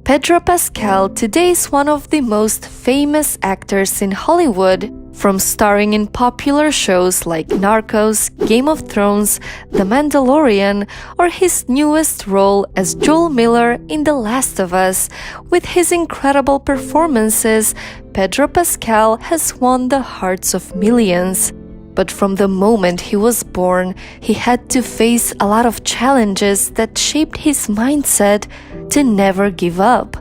Pedro Pascal today is one of the most famous actors in Hollywood, from starring in popular shows like Narcos, Game of Thrones, The Mandalorian, or his newest role as Joel Miller in The Last of Us. With his incredible performances, Pedro Pascal has won the hearts of millions. But from the moment he was born, he had to face a lot of challenges that shaped his mindset to never give up.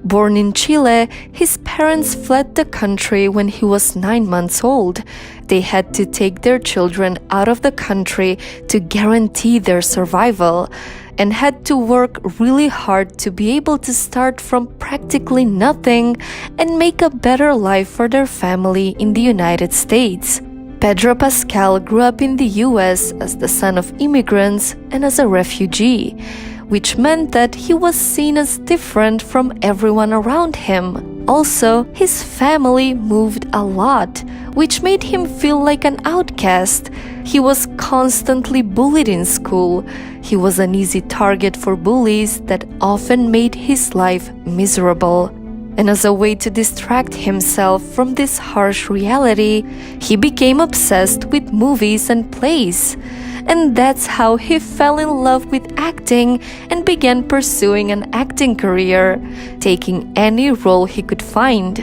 Born in Chile, his parents fled the country when he was 9 months old. They had to take their children out of the country to guarantee their survival, and had to work really hard to be able to start from practically nothing and make a better life for their family in the United States. Pedro Pascal grew up in the US as the son of immigrants and as a refugee, which meant that he was seen as different from everyone around him. Also, his family moved a lot, which made him feel like an outcast. He was constantly bullied in school. He was an easy target for bullies that often made his life miserable. And as a way to distract himself from this harsh reality, he became obsessed with movies and plays. And that's how he fell in love with acting and began pursuing an acting career, taking any role he could find.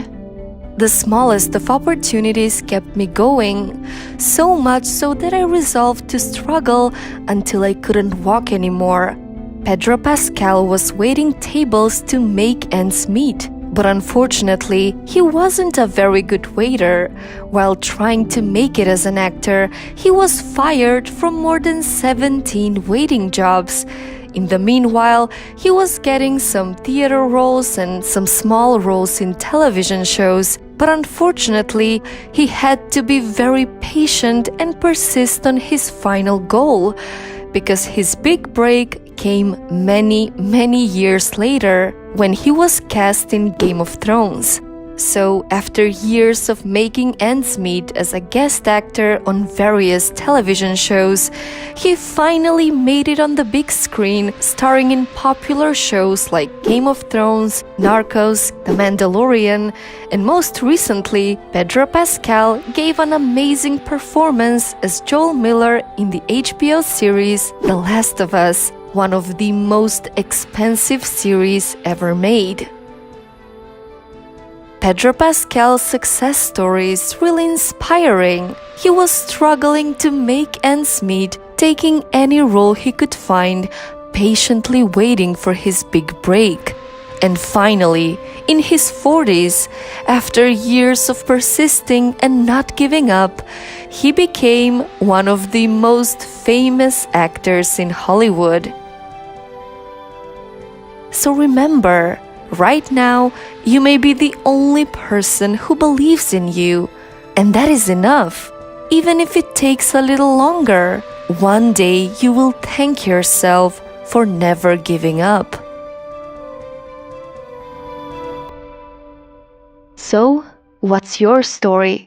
The smallest of opportunities kept me going, so much so that I resolved to struggle until I couldn't walk anymore. Pedro Pascal was waiting tables to make ends meet. But unfortunately, he wasn't a very good waiter. While trying to make it as an actor, he was fired from more than 17 waiting jobs. In the meanwhile, he was getting some theater roles and some small roles in television shows. But unfortunately, he had to be very patient and persist on his final goal, because his big break came many years later when he was cast in Game of Thrones. So, after years of making ends meet as a guest actor on various television shows, he finally made it on the big screen, starring in popular shows like Game of Thrones, Narcos, The Mandalorian, and most recently, Pedro Pascal gave an amazing performance as Joel Miller in the HBO series The Last of Us, one of the most expensive series ever made. Pedro Pascal's success story is really inspiring. He was struggling to make ends meet, taking any role he could find, patiently waiting for his big break. And finally, in his 40s, after years of persisting and not giving up, he became one of the most famous actors in Hollywood. So remember, right now, you may be the only person who believes in you, and that is enough. Even if it takes a little longer, one day you will thank yourself for never giving up. So, what's your story?